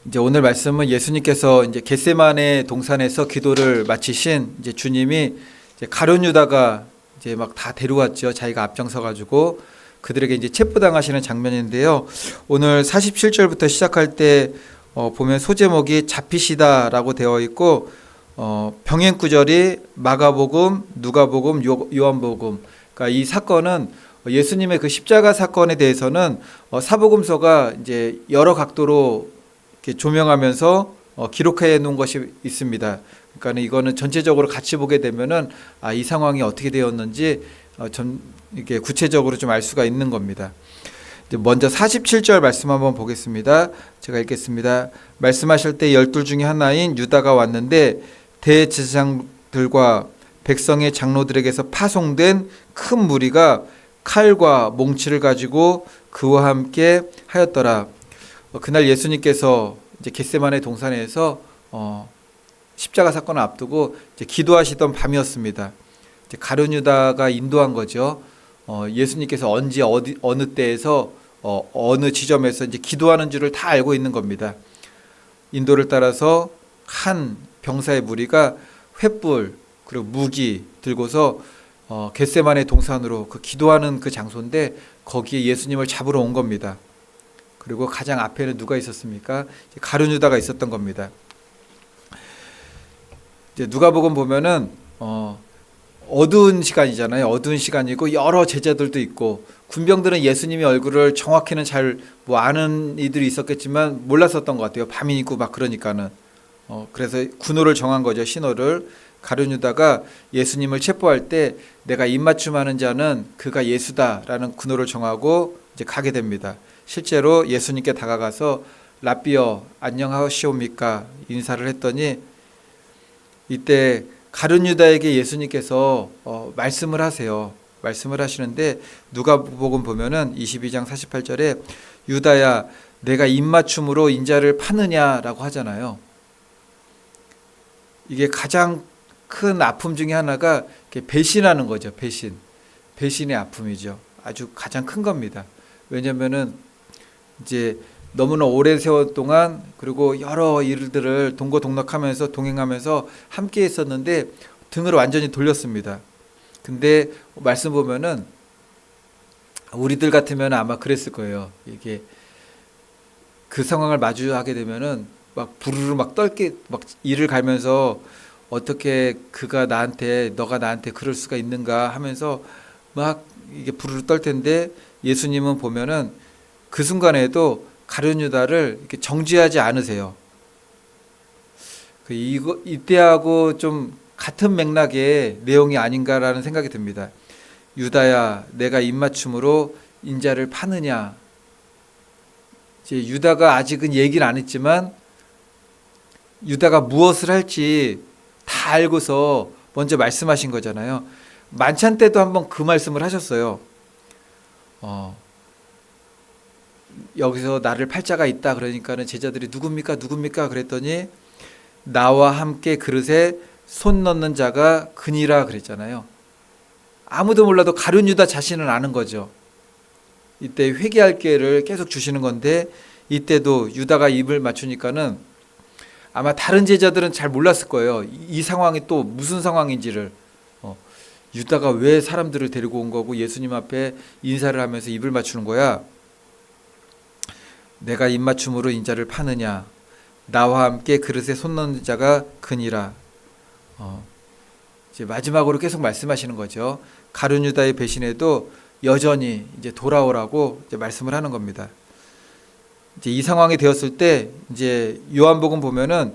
이제 오늘 말씀은 예수님께서 이제 겟세마네 동산에서 기도를 마치신 이제 주님이 이제 가룟 유다가 이제 막 다 데려왔죠. 자기가 앞장서 가지고 그들에게 이제 체포당하시는 장면인데요. 오늘 47절부터 시작할 때 보면 소제목이 잡히시다라고 되어 있고 병행 구절이 마가복음, 누가복음, 요한복음. 그러니까 이 사건은 예수님의 그 십자가 사건에 대해서는 사복음서가 이제 여러 각도로 이렇게 조명하면서 기록해 놓은 것이 있습니다. 그러니까 이거는 전체적으로 같이 보게 되면은 이 상황이 어떻게 되었는지 이게 구체적으로 좀 알 수가 있는 겁니다. 이제 먼저 47절 말씀 한번 보겠습니다. 제가 읽겠습니다. 말씀하실 때 12 중에 하나인 유다가 왔는데 대제사장들과 백성의 장로들에게서 파송된 큰 무리가 칼과 몽치를 가지고 그와 함께 하였더라. 그날 예수님께서 이제 겟세마네 동산에서 십자가 사건을 앞두고 이제 기도하시던 밤이었습니다. 이제 가룟 유다가 인도한 거죠. 예수님께서 언제 어느 때에서 어느 지점에서 이제 기도하는 줄을 다 알고 있는 겁니다. 인도를 따라서 한 병사의 무리가 횃불 그리고 무기 들고서 겟세마네 동산으로 그 기도하는 그 장소인데 거기에 예수님을 잡으러 온 겁니다. 그리고 가장 앞에는 누가 있었습니까? 가룟 유다가 있었던 겁니다. 이제 누가복음 보면은 어두운 시간이잖아요. 어두운 시간이고 여러 제자들도 있고 군병들은 예수님의 얼굴을 정확히는 잘 뭐 아는 이들이 있었겠지만 몰랐었던 것 같아요. 밤이고 막 그러니까는 그래서 군호를 정한 거죠. 신호를. 가룟 유다가 예수님을 체포할 때 내가 입맞춤하는 자는 그가 예수다라는 군호를 정하고 이제 가게 됩니다. 실제로 예수님께 다가가서 라비어 안녕하시옵니까 인사를 했더니 이때 가룟 유다에게 예수님께서 말씀을 하세요. 말씀을 하시는데 누가복음 보면은 22장 48절에 유다야 내가 입맞춤으로 인자를 파느냐라고 하잖아요. 이게 가장 큰 아픔 중에 하나가 배신하는 거죠. 배신의 아픔이죠. 아주 가장 큰 겁니다. 왜냐면은 이제 너무나 오랜 세월 동안 그리고 여러 일들을 동거동락하면서 동행하면서 함께 했었는데 등을 완전히 돌렸습니다. 근데 말씀 보면은 우리들 같으면 아마 그랬을 거예요. 이게 그 상황을 마주하게 되면은 막 부르르 막 떨게 막 이를 갈면서 어떻게 너가 나한테 그럴 수가 있는가 하면서 막 이게 부르르 떨 텐데 예수님은 보면은 그 순간에도 가룟 유다를 이렇게 정죄하지 않으세요. 이때하고 좀 같은 맥락의 내용이 아닌가라는 생각이 듭니다. 유다야, 내가 입맞춤으로 인자를 파느냐. 이제 유다가 아직은 얘기를 안 했지만 유다가 무엇을 할지 다 알고서 먼저 말씀하신 거잖아요. 만찬 때도 한번 그 말씀을 하셨어요. 여기서 나를 팔자가 있다 그러니까는 제자들이 누굽니까 그랬더니 나와 함께 그릇에 손 넣는 자가 그니라 그랬잖아요. 아무도 몰라도 가룟 유다 자신은 아는 거죠. 이때 회개할 기회를 계속 주시는 건데 이때도 유다가 입을 맞추니까는 아마 다른 제자들은 잘 몰랐을 거예요. 이 상황이 또 무슨 상황인지를. 유다가 왜 사람들을 데리고 온 거고 예수님 앞에 인사를 하면서 입을 맞추는 거야. 내가 입맞춤으로 인자를 파느냐. 나와 함께 그릇에 손 넣는 자가 그니라. 이제 마지막으로 계속 말씀하시는 거죠. 가룟 유다의 배신에도 여전히 이제 돌아오라고 이제 말씀을 하는 겁니다. 이제 이 상황이 되었을 때 이제 요한복음 보면은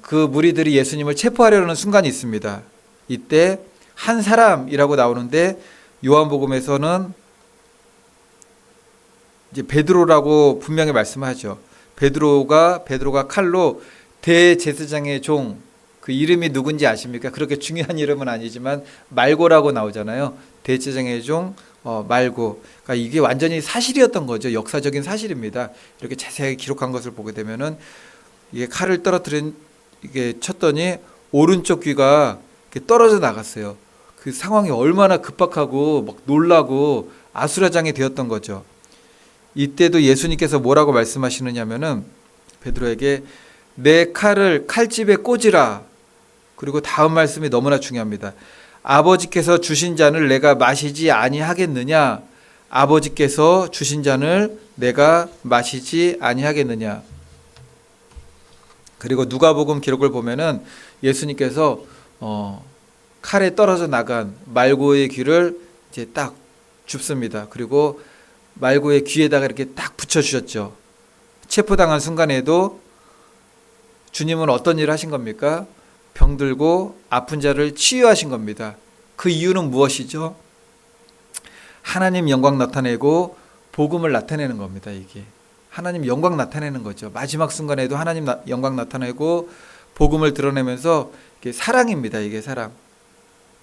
그 무리들이 예수님을 체포하려는 순간이 있습니다. 이때 한 사람이라고 나오는데 요한복음에서는 이제 베드로라고 분명히 말씀하죠. 베드로가 칼로 대제사장의 종, 그 이름이 누군지 아십니까? 그렇게 중요한 이름은 아니지만 말고라고 나오잖아요. 대제사장의 종 말고. 그러니까 이게 완전히 사실이었던 거죠. 역사적인 사실입니다. 이렇게 자세하게 기록한 것을 보게 되면은 이게 칼을 이게 쳤더니 오른쪽 귀가 이렇게 떨어져 나갔어요. 그 상황이 얼마나 급박하고 막 놀라고 아수라장이 되었던 거죠. 이때도 예수님께서 뭐라고 말씀하시느냐면은 베드로에게 내 칼을 칼집에 꽂으라. 그리고 다음 말씀이 너무나 중요합니다. 아버지께서 주신 잔을 내가 마시지 아니하겠느냐? 아버지께서 주신 잔을 내가 마시지 아니하겠느냐? 그리고 누가복음 기록을 보면은 예수님께서 칼에 떨어져 나간 말고의 귀를 이제 딱 줍습니다. 그리고 말고의 귀에다가 이렇게 딱 붙여주셨죠. 체포당한 순간에도 주님은 어떤 일을 하신 겁니까? 병들고 아픈 자를 치유하신 겁니다. 그 이유는 무엇이죠? 하나님 영광 나타내고 복음을 나타내는 겁니다. 이게 하나님 영광 나타내는 거죠. 마지막 순간에도 하나님 영광 나타내고 복음을 드러내면서 이게 사랑입니다. 이게 사랑.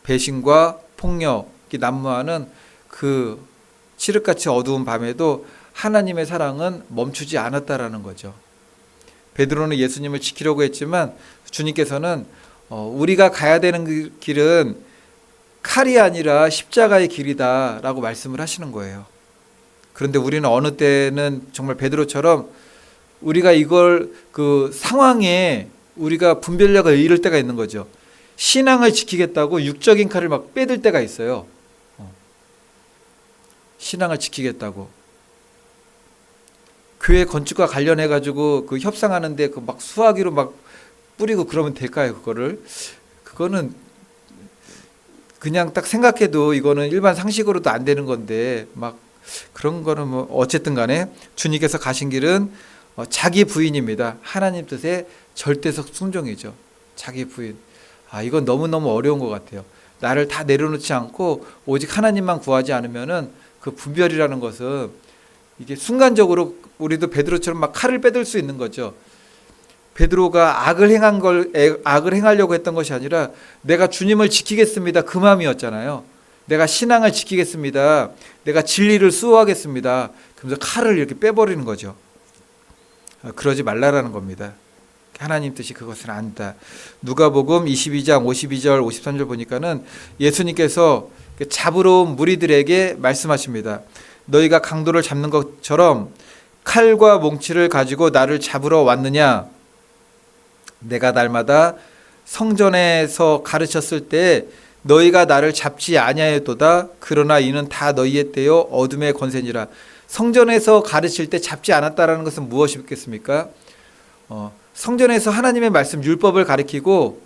배신과 폭력이 난무하는 그 칠흑같이 어두운 밤에도 하나님의 사랑은 멈추지 않았다라는 거죠. 베드로는 예수님을 지키려고 했지만 주님께서는 우리가 가야 되는 길은 칼이 아니라 십자가의 길이다라고 말씀을 하시는 거예요. 그런데 우리는 어느 때는 정말 베드로처럼 우리가 이걸 그 상황에 우리가 분별력을 잃을 때가 있는 거죠. 신앙을 지키겠다고 육적인 칼을 막 빼들 때가 있어요. 신앙을 지키겠다고. 교회 건축과 관련해 가지고 그 협상하는데 그 막 수화기로 막 뿌리고 그러면 될까요? 그거는 그냥 딱 생각해도 이거는 일반 상식으로도 안 되는 건데 막 그런 거는 뭐 어쨌든 간에 주님께서 가신 길은 자기 부인입니다. 하나님 뜻의 절대적 순종이죠. 자기 부인. 이건 너무너무 어려운 것 같아요. 나를 다 내려놓지 않고 오직 하나님만 구하지 않으면은 그 분별이라는 것은 이게 순간적으로 우리도 베드로처럼 막 칼을 빼들 수 있는 거죠. 베드로가 악을 행하려고 했던 것이 아니라 내가 주님을 지키겠습니다. 그 마음이었잖아요. 내가 신앙을 지키겠습니다. 내가 진리를 수호하겠습니다. 그러면서 칼을 이렇게 빼버리는 거죠. 그러지 말라라는 겁니다. 하나님 뜻이 그것은 아니다. 누가복음 22장 52절 53절 보니까는 예수님께서 잡으러 온 무리들에게 말씀하십니다. 너희가 강도를 잡는 것처럼 칼과 몽치를 가지고 나를 잡으러 왔느냐? 내가 날마다 성전에서 가르쳤을 때 너희가 나를 잡지 아니하였도다. 그러나 이는 다 너희의 때요 어둠의 권세니라. 성전에서 가르칠 때 잡지 않았다라는 것은 무엇이겠습니까? 성전에서 하나님의 말씀 율법을 가리키고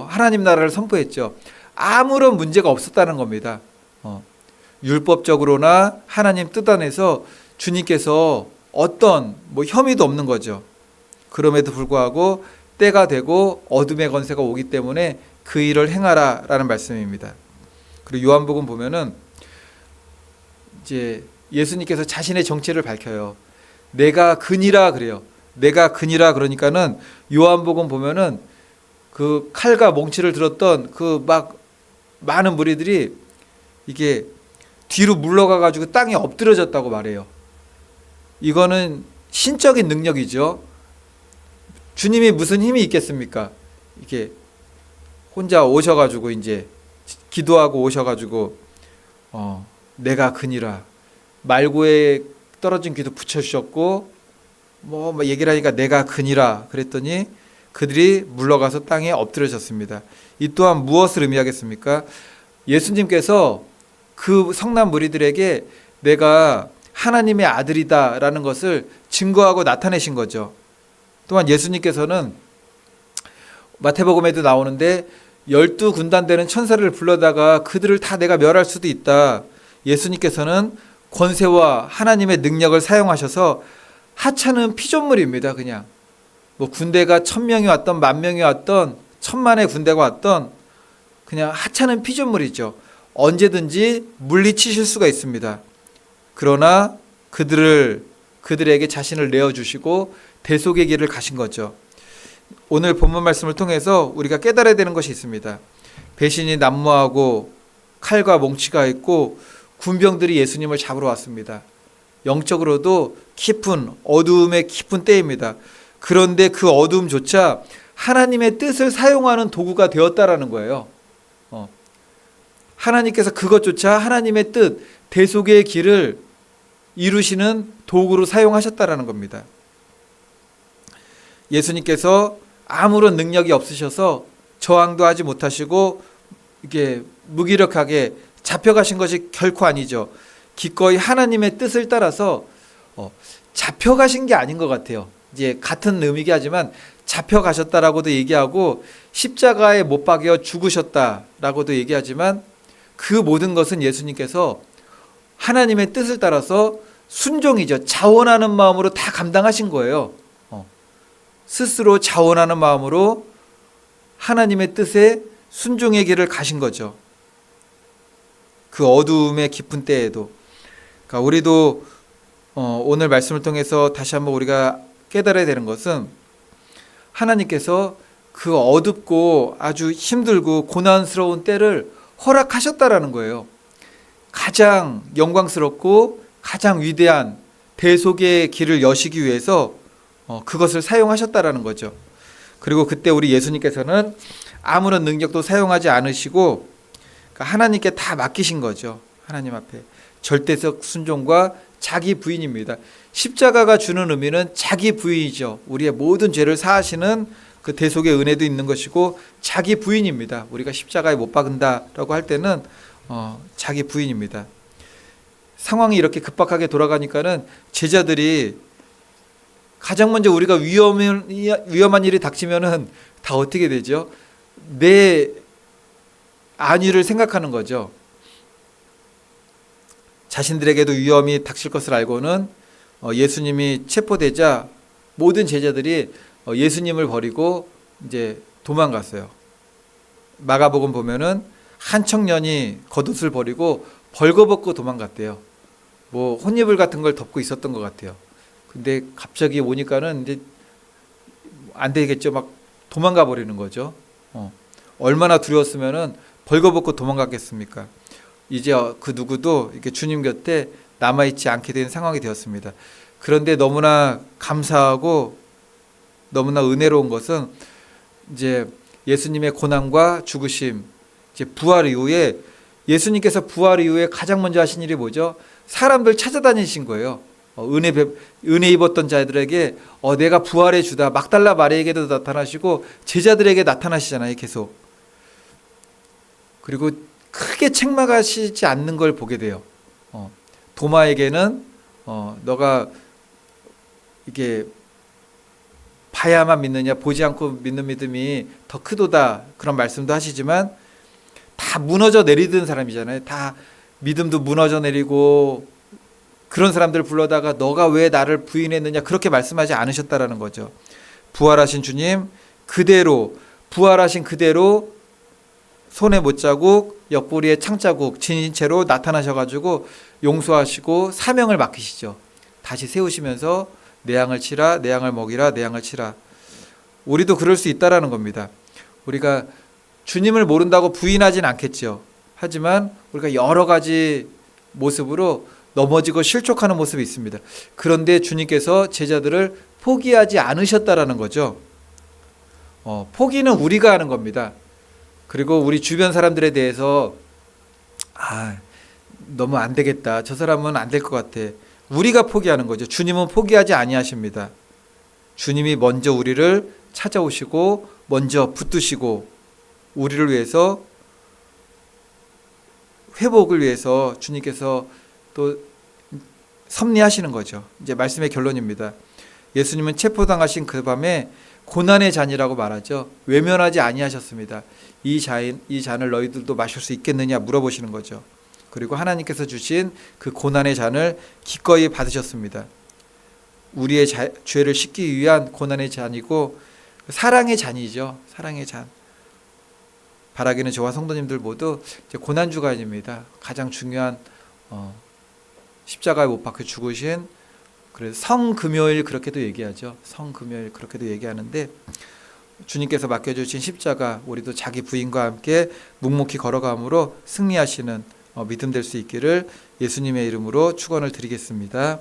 하나님 나라를 선포했죠. 아무런 문제가 없었다는 겁니다. 율법적으로나 하나님 뜻 안에서 주님께서 어떤 혐의도 없는 거죠. 그럼에도 불구하고 때가 되고 어둠의 권세가 오기 때문에 그 일을 행하라라는 말씀입니다. 그리고 요한복음 보면은 이제 예수님께서 자신의 정체를 밝혀요. 내가 그니라 그래요. 내가 그니라 그러니까는 요한복음 보면은 그 칼과 몽치를 들었던 그 막 많은 무리들이 이게 뒤로 물러가 가지고 땅에 엎드려졌다고 말해요. 이거는 신적인 능력이죠. 주님이 무슨 힘이 있겠습니까? 이게 혼자 오셔가지고 이제 기도하고 오셔가지고 내가 그니라 말고에 떨어진 귀도 붙여주셨고 뭐 얘기를 하니까 내가 그니라 그랬더니 그들이 물러가서 땅에 엎드려졌습니다. 이 또한 무엇을 의미하겠습니까? 예수님께서 그 성난 무리들에게 내가 하나님의 아들이다라는 것을 증거하고 나타내신 거죠. 또한 예수님께서는 마태복음에도 나오는데 12군단 되는 천사를 불러다가 그들을 다 내가 멸할 수도 있다. 예수님께서는 권세와 하나님의 능력을 사용하셔서 하찮은 피조물입니다. 그냥 뭐 군대가 1000명이 왔던 10,000명이 왔던 1000만의 군대가 왔던 그냥 하찮은 피조물이죠. 언제든지 물리치실 수가 있습니다. 그러나 그들에게 자신을 내어주시고 대속의 길을 가신 거죠. 오늘 본문 말씀을 통해서 우리가 깨달아야 되는 것이 있습니다. 배신이 난무하고 칼과 몽치가 있고 군병들이 예수님을 잡으러 왔습니다. 영적으로도 깊은 어두움의 깊은 때입니다. 그런데 그 어두움조차 하나님의 뜻을 사용하는 도구가 되었다라는 거예요. 하나님께서 그것조차 하나님의 뜻, 대속의 길을 이루시는 도구로 사용하셨다라는 겁니다. 예수님께서 아무런 능력이 없으셔서 저항도 하지 못하시고 이게 무기력하게 잡혀가신 것이 결코 아니죠. 기꺼이 하나님의 뜻을 따라서 잡혀가신 게 아닌 것 같아요. 이제 같은 의미긴 하지만 잡혀가셨다라고도 얘기하고 십자가에 못 박여 죽으셨다라고도 얘기하지만 그 모든 것은 예수님께서 하나님의 뜻을 따라서 순종이죠. 자원하는 마음으로 다 감당하신 거예요. 스스로 자원하는 마음으로 하나님의 뜻에 순종의 길을 가신 거죠. 그 어두움의 깊은 때에도. 그러니까 우리도 오늘 말씀을 통해서 다시 한번 우리가 깨달아야 되는 것은 하나님께서 그 어둡고 아주 힘들고 고난스러운 때를 허락하셨다라는 거예요. 가장 영광스럽고 가장 위대한 대속의 길을 여시기 위해서 그것을 사용하셨다라는 거죠. 그리고 그때 우리 예수님께서는 아무런 능력도 사용하지 않으시고 하나님께 다 맡기신 거죠. 하나님 앞에 절대적 순종과 자기 부인입니다. 십자가가 주는 의미는 자기 부인이죠. 우리의 모든 죄를 사하시는 그 대속의 은혜도 있는 것이고 자기 부인입니다. 우리가 십자가에 못 박은다라고 할 때는 자기 부인입니다. 상황이 이렇게 급박하게 돌아가니까는 제자들이 가장 먼저 우리가 위험한 일이 닥치면은 다 어떻게 되죠? 내 안위를 생각하는 거죠. 자신들에게도 위험이 닥칠 것을 알고는 예수님이 체포되자 모든 제자들이 예수님을 버리고 이제 도망갔어요. 마가복음 보면은 한 청년이 겉옷을 버리고 벌거벗고 도망갔대요. 뭐 혼이불 같은 걸 덮고 있었던 것 같아요. 근데 갑자기 오니까는 이제 안 되겠죠. 막 도망가 버리는 거죠. 얼마나 두려웠으면은 벌거벗고 도망갔겠습니까? 이제 그 누구도 이렇게 주님 곁에 남아있지 않게 된 상황이 되었습니다. 그런데 너무나 감사하고 너무나 은혜로운 것은 이제 예수님의 고난과 죽으심, 이제 부활 이후에 예수님께서 부활 이후에 가장 먼저 하신 일이 뭐죠? 사람들 찾아다니신 거예요. 은혜 입었던 자들에게 내가 부활의 주다. 막달라 마리에게도 나타나시고 제자들에게 나타나시잖아요. 계속. 그리고 크게 책망하시지 않는 걸 보게 돼요. 도마에게는 너가 이게 봐야만 믿느냐 보지 않고 믿는 믿음이 더 크도다 그런 말씀도 하시지만 다 무너져 내리던 사람이잖아요. 다 믿음도 무너져 내리고 그런 사람들을 불러다가 너가 왜 나를 부인했느냐 그렇게 말씀하지 않으셨다라는 거죠. 부활하신 주님 그대로 부활하신 그대로 손에 못자국 옆구리에 창자국 지닌 채로 나타나셔가지고 용서하시고 사명을 맡기시죠. 다시 세우시면서 내 양을 치라 내 양을 먹이라 내 양을 치라. 우리도 그럴 수 있다라는 겁니다. 우리가 주님을 모른다고 부인하진 않겠죠. 하지만 우리가 여러 가지 모습으로 넘어지고 실족하는 모습이 있습니다. 그런데 주님께서 제자들을 포기하지 않으셨다라는 거죠. 포기는 우리가 하는 겁니다. 그리고 우리 주변 사람들에 대해서 너무 안 되겠다. 저 사람은 안 될 것 같아. 우리가 포기하는 거죠. 주님은 포기하지 아니하십니다. 주님이 먼저 우리를 찾아오시고 먼저 붙드시고 우리를 위해서 회복을 위해서 주님께서 또 섭리하시는 거죠. 이제 말씀의 결론입니다. 예수님은 체포당하신 그 밤에 고난의 잔이라고 말하죠. 외면하지 아니하셨습니다. 이 잔을 너희들도 마실 수 있겠느냐 물어보시는 거죠. 그리고 하나님께서 주신 그 고난의 잔을 기꺼이 받으셨습니다. 우리의 죄를 씻기 위한 고난의 잔이고 사랑의 잔이죠. 사랑의 잔. 바라기는 저와 성도님들 모두 이제 고난주간입니다. 가장 중요한 십자가에 못 박혀 죽으신 그래서 성금요일 그렇게도 얘기하죠. 성금요일 그렇게도 얘기하는데 주님께서 맡겨주신 십자가 우리도 자기 부인과 함께 묵묵히 걸어감으로 승리하시는 믿음 될 수 있기를 예수님의 이름으로 축원을 드리겠습니다.